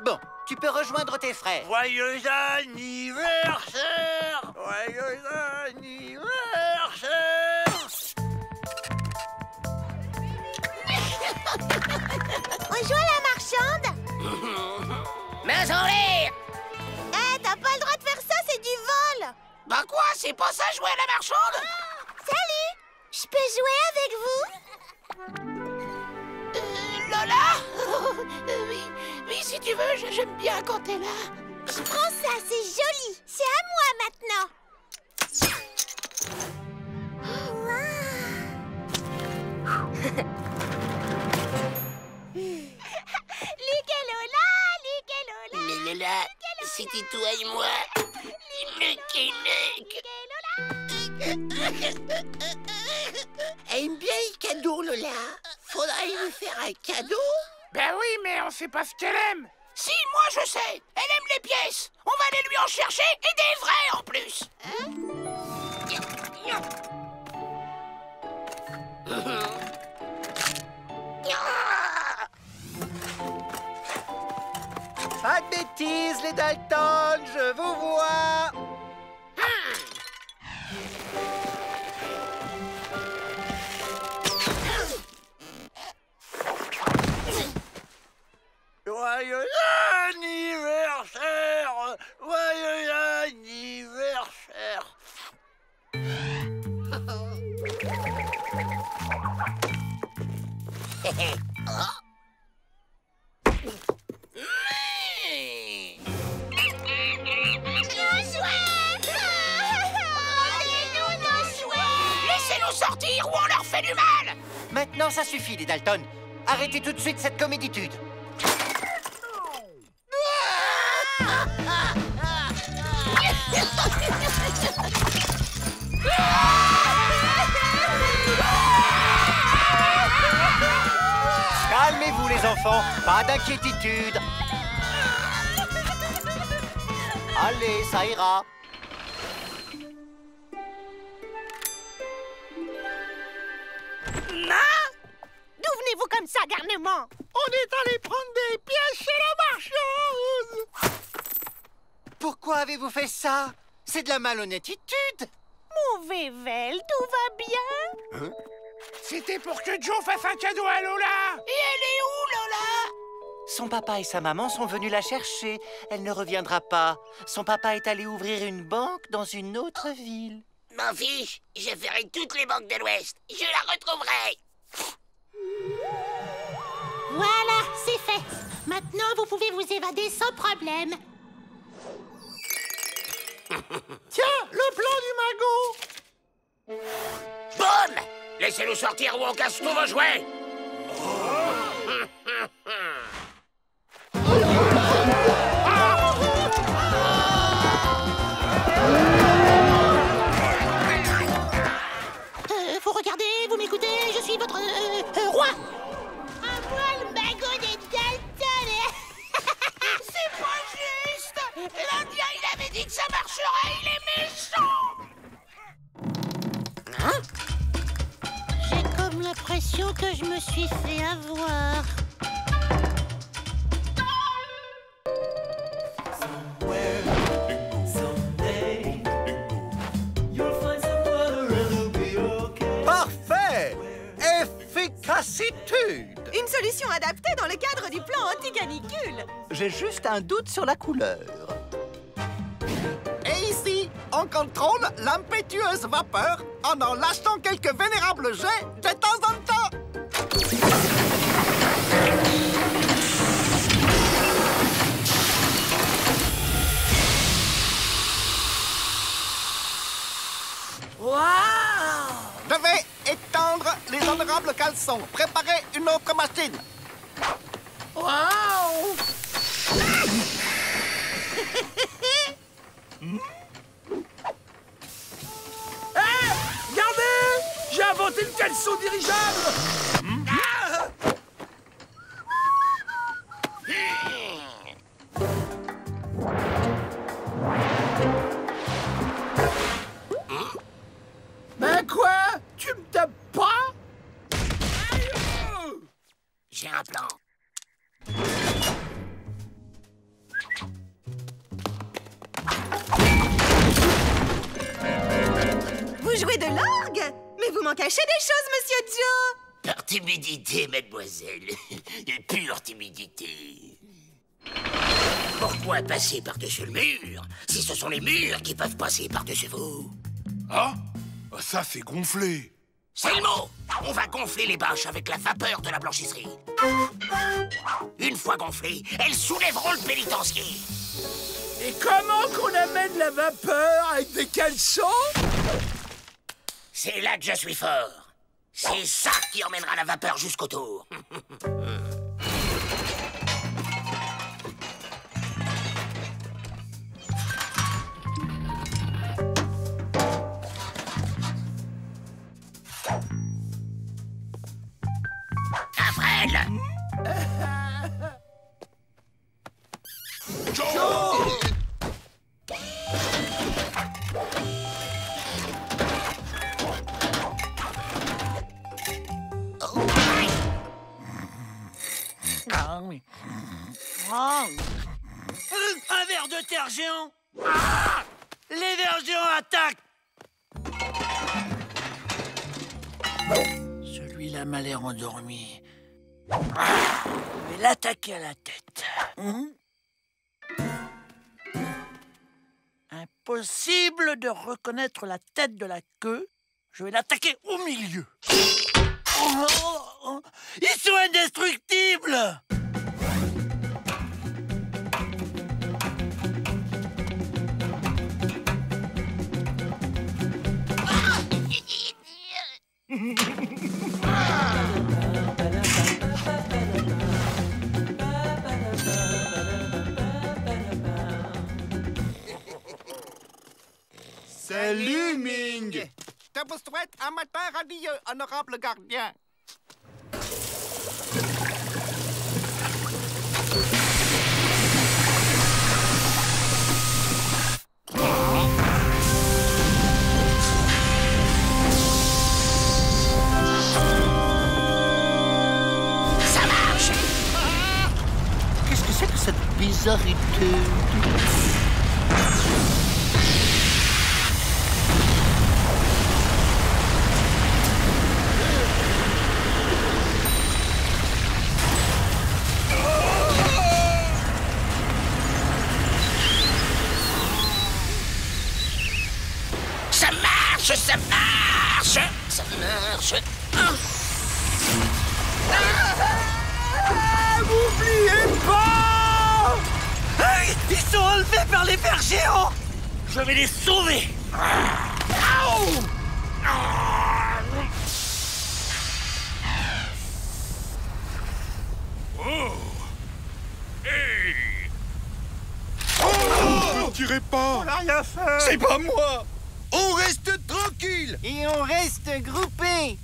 Bon, tu peux rejoindre tes frères. Joyeux anniversaire! Joyeux anniversaire! Rejoins la marchande. Mains en l'air! Eh, t'as pas le droit de faire ça, c'est du vol. Bah quoi? C'est pas ça jouer à la marchande? Salut! Je peux jouer avec vous? Lola? Oui, si tu veux, j'aime bien quand t'es là. Je prends ça, c'est joli. C'est à moi maintenant. Mais Lola, c'était toi et moi. Elle aime bien les cadeaux, Lola. Faudrait lui faire un cadeau. Ben oui, mais on sait pas ce qu'elle aime. Si, moi je sais. Elle aime les pièces. On va aller lui en chercher et des vrais en plus. Pas de bêtises, les Dalton, je vous vois. Joyeux anniversaire! Joyeux anniversaire! Laissez-nous sortir ou on leur fait du mal! Maintenant, ça suffit, les Dalton. Arrêtez tout de suite cette coméditude. Calmez-vous, les enfants. Pas d'inquiétude. Allez, ça ira. D'où venez-vous habillez-vous comme ça, garnement? On est allé prendre des pièces chez la marchande. Pourquoi avez-vous fait ça? C'est de la malhonnêtitude. Mauvais Vel, tout va bien? Hein? C'était pour que Joe fasse un cadeau à Lola. Et elle est où, Lola? Son papa et sa maman sont venus la chercher. Elle ne reviendra pas. Son papa est allé ouvrir une banque dans une autre ville. M'en fiche, je ferai toutes les banques de l'Ouest. Je la retrouverai. Voilà, c'est fait. Maintenant, vous pouvez vous évader sans problème. Tiens, le plan du magot. Boum! Laissez-nous sortir ou on casse tous vos jouets. Vous regardez, vous m'écoutez, je suis votre roi. À moi, le magot des Dalton. C'est pas juste. L'Indien, il avait dit que ça marcherait, il est méchant. Hein? J'ai comme l'impression que je me suis fait avoir. Parfait! Efficacitude! Une solution adaptée dans le cadre du plan anti-canicule. J'ai juste un doute sur la couleur. Et ici, on contrôle l'impétueuse vapeur en lâchant quelques vénérables jets de temps en temps. Waouh! Je vais étendre les honorables caleçons. Préparez une autre machine. Waouh! Hé! Regardez! J'ai inventé le caleçon dirigeable. Ben quoi? Tu me tapes pas? J'ai un plan. Vous jouez de l'orgue? Mais vous m'en cachez des choses, Monsieur Joe. Par timidité, mademoiselle. De pure timidité. Pourquoi passer par-dessus le mur si ce sont les murs qui peuvent passer par-dessus vous? Ah? Ça, c'est gonflé. C'est le mot! On va gonfler les bâches avec la vapeur de la blanchisserie. Une fois gonflées, elles soulèveront le pénitencier. Et comment qu'on amène la vapeur avec des caleçons? C'est là que je suis fort. C'est ça qui emmènera la vapeur jusqu'au tour. Alfred! Joe! Un ver de terre géant. Ah! Les vers géants attaquent. Celui-là m'a l'air endormi. Je vais l'attaquer à la tête. Impossible de reconnaître la tête de la queue. Je vais l'attaquer au milieu. Ils sont indestructibles! Salut, Ming! Je vous souhaite un matin radieux, honorable gardien. trésoritude. Ça marche, ça marche, ça marche. N'oubliez pas! Hey, ils sont enlevés par les vers géants! Je vais les sauver! Oh! Hey! Oh! Ne tirez pas! On n'a rien fait! C'est pas moi! On reste tranquille! Et on reste groupés.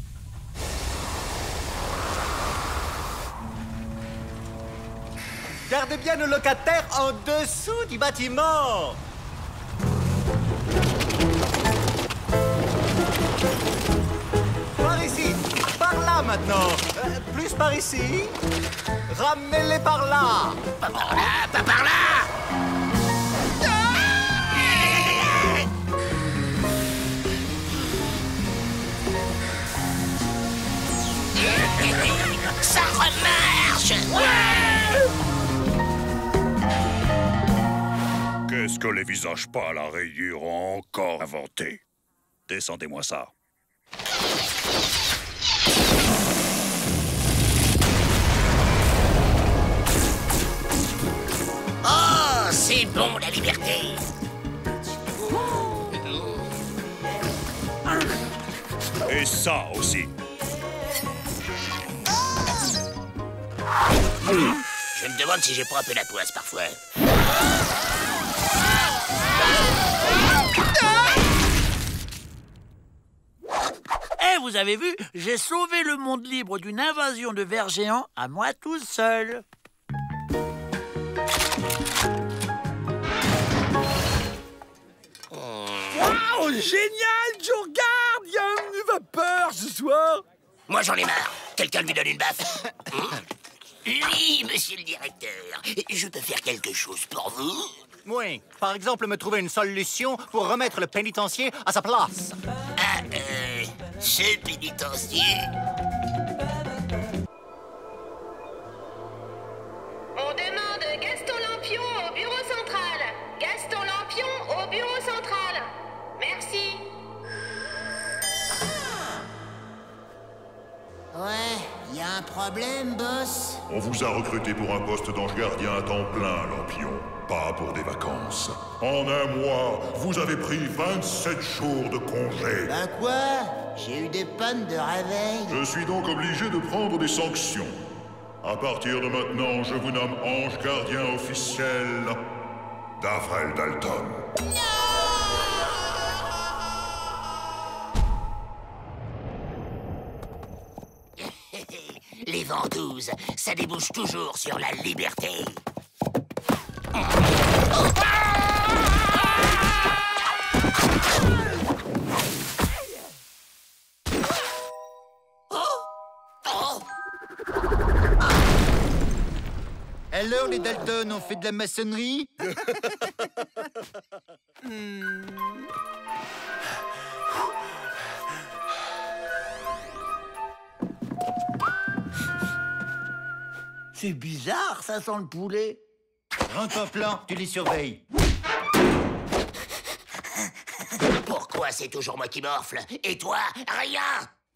Gardez bien nos locataires en dessous du bâtiment. Par ici, par là maintenant. Plus par ici. Ramenez-les par là. Pas par là, pas par là! Ça remarche! Qu'est-ce que les visages pas à la rayure ont encore inventé? Descendez-moi ça. Oh, c'est bon la liberté! Et ça aussi. Je me demande si j'ai pas un peu la poisse parfois. Eh, vous avez vu, j'ai sauvé le monde libre d'une invasion de vers géants à moi tout seul. Waouh, génial, Joe Gardien! Une vapeur ce soir! Moi j'en ai marre. Quelqu'un lui donne une baffe. Oui, monsieur le directeur. Je peux faire quelque chose pour vous? Oui, par exemple, me trouver une solution pour remettre le pénitencier à sa place. Ah, ce pénitencier? On demande Gaston Lampion au bureau central. Gaston Lampion au bureau central. Merci. Ouais, y a un problème, boss? On vous a recruté pour un poste d'ange gardien à temps plein, Lampion. Pas pour des vacances. En un mois, vous avez pris 27 jours de congé. Ben quoi? J'ai eu des pannes de réveil. Je suis donc obligé de prendre des sanctions. À partir de maintenant, je vous nomme ange gardien officiel d'Avrel Dalton. Les ventouses, ça débouche toujours sur la liberté. Alors, les Dalton ont fait de la maçonnerie? C'est bizarre, ça sent le poulet. Rentre en plan, tu les surveilles. Pourquoi c'est toujours moi qui morfle? Et toi, rien?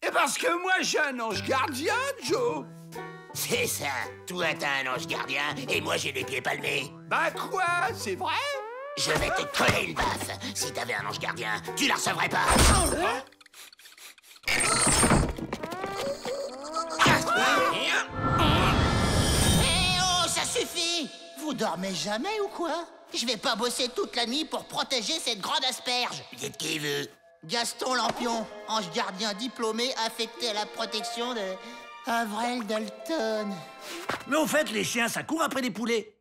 Et parce que moi, j'ai un ange gardien, Joe! C'est ça. Toi, t'as un ange gardien et moi, j'ai les pieds palmés. Bah quoi? C'est vrai? Je vais te coller une baffe. Si t'avais un ange gardien, tu la recevrais pas. Oh, ça suffit! Vous dormez jamais ou quoi? Je vais pas bosser toute la nuit pour protéger cette grande asperge. Dites qui veut. Gaston Lampion, ange gardien diplômé affecté à la protection de Avrel Dalton. Mais au fait, les chiens, ça court après les poulets.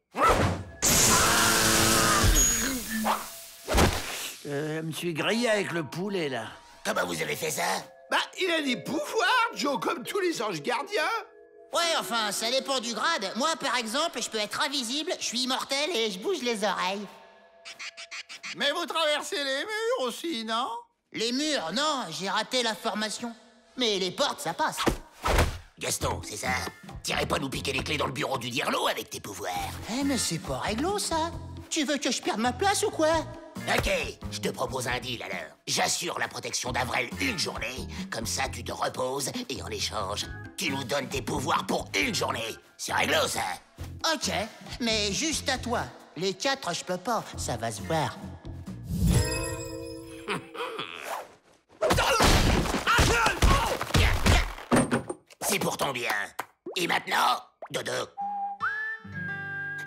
Je me suis grillé avec le poulet, là. Comment vous avez fait ça? Bah, il a des pouvoirs, Joe, comme tous les anges gardiens. Ouais, enfin, ça dépend du grade. Moi, par exemple, je peux être invisible, je suis immortel et je bouge les oreilles. Mais vous traversez les murs aussi, non? Les murs, non, j'ai raté la formation. Mais les portes, ça passe. Gaston, c'est ça? T'irais pas nous piquer les clés dans le bureau du Dirlo avec tes pouvoirs? Eh, mais c'est pas réglo, ça. Tu veux que je perde ma place ou quoi? Ok, je te propose un deal alors. J'assure la protection d'Avrel une journée, comme ça tu te reposes, et en échange, tu nous donnes tes pouvoirs pour une journée. C'est réglo, ça? Ok, mais juste à toi. Les 4, je peux pas, ça va se voir. C'est pour ton bien. Et maintenant, dodo.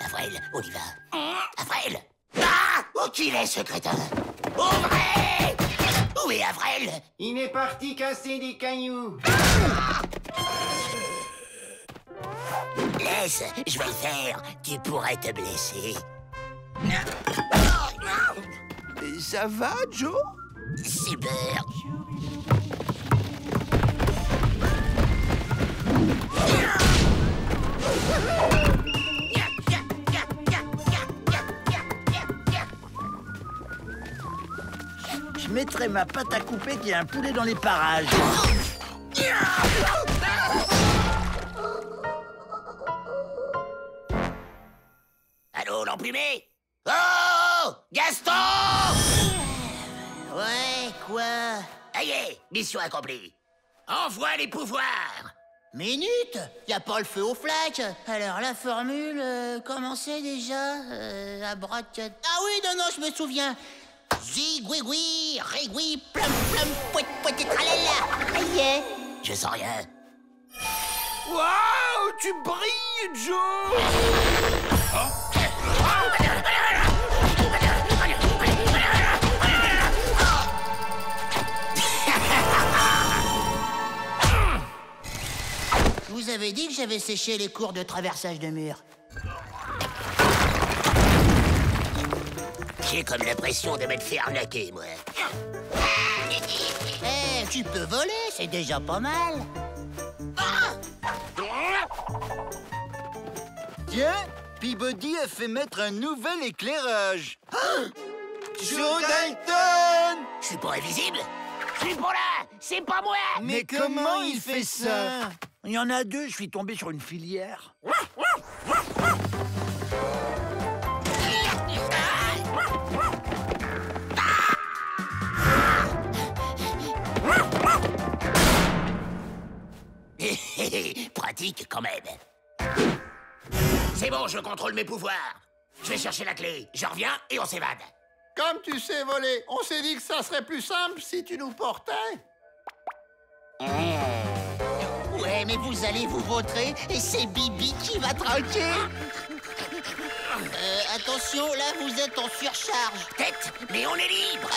Avrel, on y va. Avrel! Ah! Où qu'il est, ce crétin? Ouvrez! Où est Avrel? Il est parti casser des cailloux. Laisse, je vais le faire. Tu pourrais te blesser. Ça va, Joe? Super. Je mettrai ma pâte à couper qu'il y a un poulet dans les parages. Allô, l'emplumé? Oh! Gaston! Ouais, quoi? Aïe, mission accomplie. Envoie les pouvoirs. Minute? Y a pas le feu aux flaques. Alors la formule, comment c'est déjà? Abracad... Ah oui, non, je me souviens. Zigouigoui, rigoui, plum, plum, pouet, pouet, tralala. Aïe. Je sens rien. Waouh, tu brilles, Joe! Vous avez dit que j'avais séché les cours de traversage de mur. J'ai comme l'impression de m'être fait arnaquer, moi. Eh, tu peux voler, c'est déjà pas mal. Tiens, Peabody a fait mettre un nouvel éclairage. Joe Dalton! Je suis pas invisible? Je suis pas là! C'est pas moi! Mais comment il fait ça? Il y en a deux, je suis tombé sur une filière. Pratique quand même. C'est bon, je contrôle mes pouvoirs. Je vais chercher la clé. Je reviens et on s'évade. Comme tu sais voler, on s'est dit que ça serait plus simple si tu nous portais. Ouais, mais vous allez vous vautrer et c'est Bibi qui va tranquille. Attention, là, vous êtes en surcharge. Tête, mais on est libre.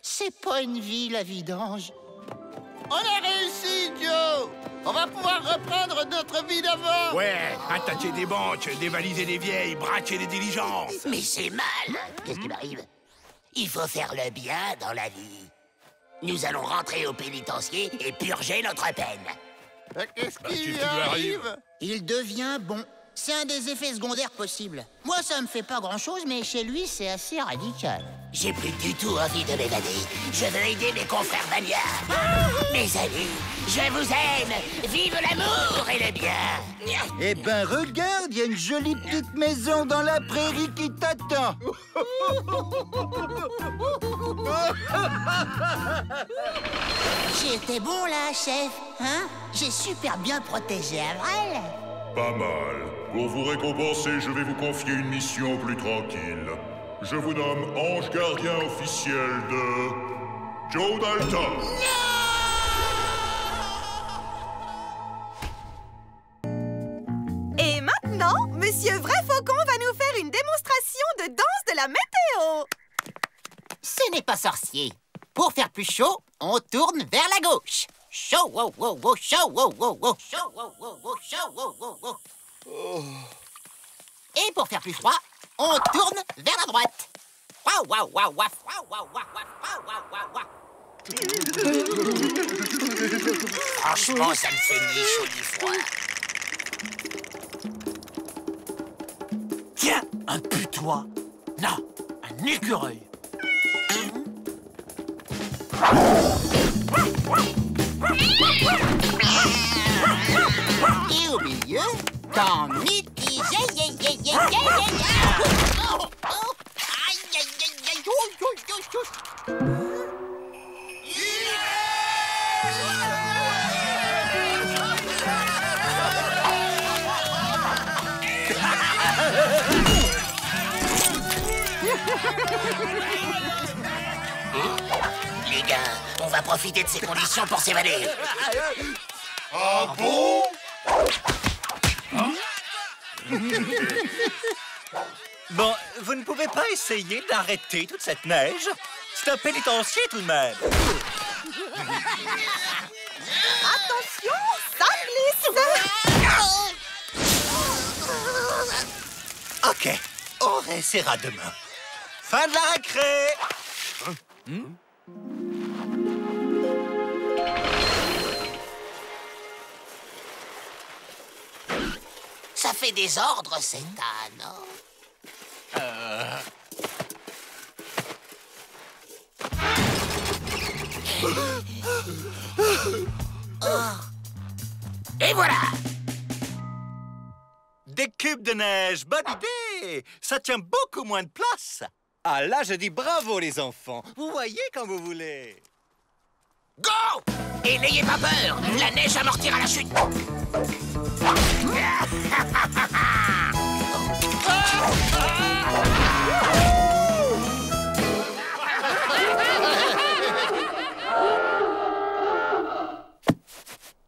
C'est pas une vie, la vidange. On a réussi, Joe! On va pouvoir reprendre notre vie d'avant! Ouais, attaquer des banques, dévaliser des vieilles, braquer des diligences! Mais c'est mal! Qu'est-ce qui m'arrive? Il faut faire le bien dans la vie. Nous allons rentrer au pénitencier et purger notre peine. Qu'est-ce qui lui arrive? Il devient bon. C'est un des effets secondaires possibles. Moi, ça me fait pas grand-chose, mais chez lui, c'est assez radical. J'ai plus du tout envie de m'évader. Je veux aider mes confrères bagnards. Mes amis, je vous aime. Vive l'amour et le bien. Eh ben, regarde, il y a une jolie petite maison dans la prairie qui t'attend. J'ai été bon, là, chef. Hein? J'ai super bien protégé Avrel. Pas mal. Pour vous récompenser, je vais vous confier une mission plus tranquille. Je vous nomme ange gardien officiel de Joe Dalton. Et maintenant, Monsieur Vrai Faucon va nous faire une démonstration de danse de la météo. Ce n'est pas sorcier. Pour faire plus chaud, on tourne vers la gauche. Chaud, wow, wow, wow, chaud, wow, wow, wow, chaud, wow, wow, wow, chaud, wow, wow, wow. Et pour faire plus froid, on tourne vers la droite. Waouh, waouh, waouh, waouh, waouh, waouh, waouh, waouh, waouh. Franchement, ça me fait ni chaud ni froid. Tiens, un putois. Non, un écureuil. Et au milieu, dans mitigé, Les gars, on va profiter de ces conditions pour s'évader. Ah bon? Bon, vous ne pouvez pas essayer d'arrêter toute cette neige? C'est un pénitencier tout de même. Attention, ça glisse. OK, on réessayera demain. Fin de la récré. Ça fait désordre, cet âne. Et voilà! Des cubes de neige, bonne idée! Ça tient beaucoup moins de place. Ah là, je dis bravo, les enfants. Vous voyez quand vous voulez. Go! Et n'ayez pas peur, la neige amortira la chute.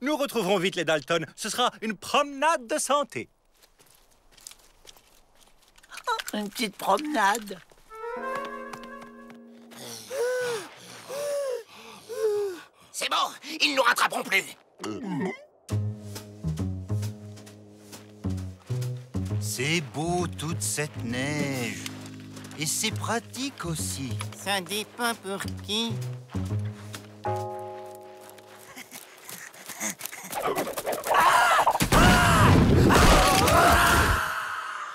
Nous retrouverons vite les Dalton. Ce sera une promenade de santé. Une petite promenade. C'est bon, ils ne nous rattraperont plus. C'est beau, toute cette neige. Et c'est pratique aussi. Ça dépend pour qui.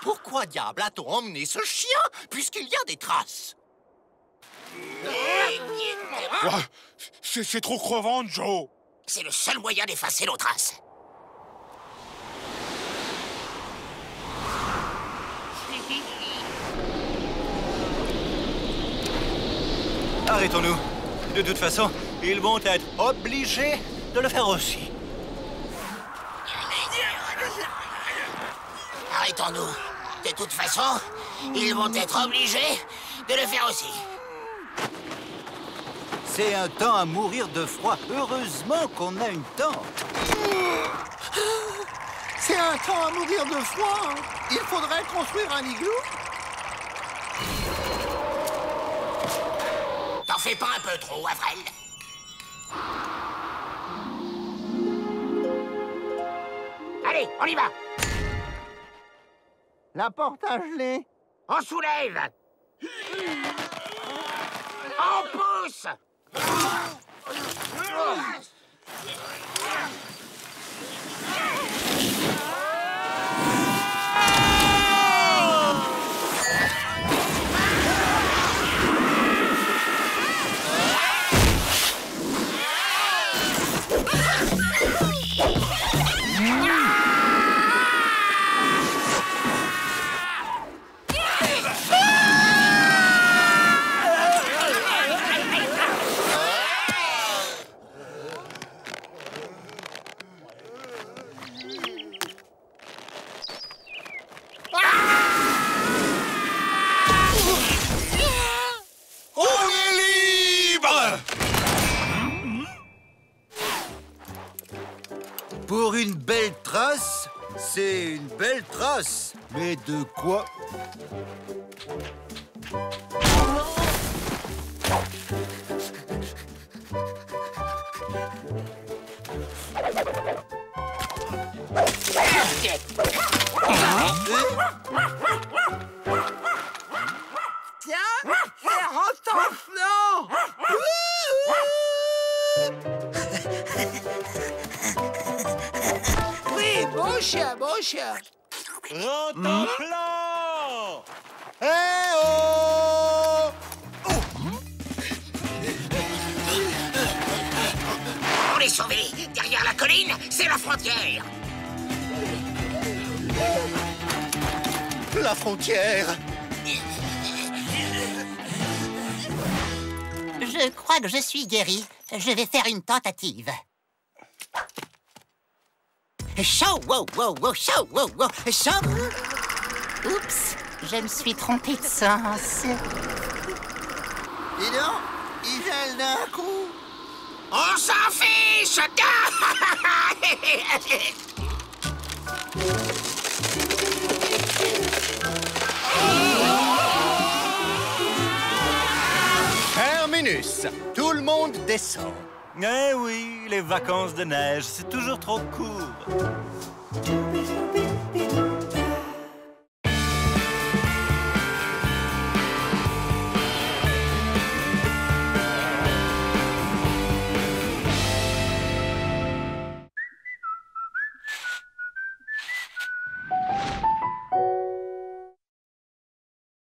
Pourquoi diable a-t-on emmené ce chien, puisqu'il y a des traces? C'est trop crevant, Joe. C'est le seul moyen d'effacer nos traces. Arrêtons-nous. De toute façon, ils vont être obligés de le faire aussi. Arrêtons-nous. De toute façon, ils vont être obligés de le faire aussi. C'est un temps à mourir de froid. Heureusement qu'on a une tente. C'est un temps à mourir de froid. Il faudrait construire un igloo. T'en fais pas un peu trop, Avril. Allez, on y va. La porte à geler. On soulève. On pousse. Pour une belle trace, c'est une belle trace. Mais de quoi? Tiens, bouche. Plan. Eh oh! On est sauvés. Derrière la colline, c'est la frontière. La frontière! Je crois que je suis guéri. Je vais faire une tentative. Chaud, wow, wow, wow, chaud, wow, wow, chaud. Oups, je me suis trompé de sens. Dis donc, il gèle d'un coup. On s'en fiche. Terminus. Tout le monde descend. Eh oui, les vacances de neige, c'est toujours trop court.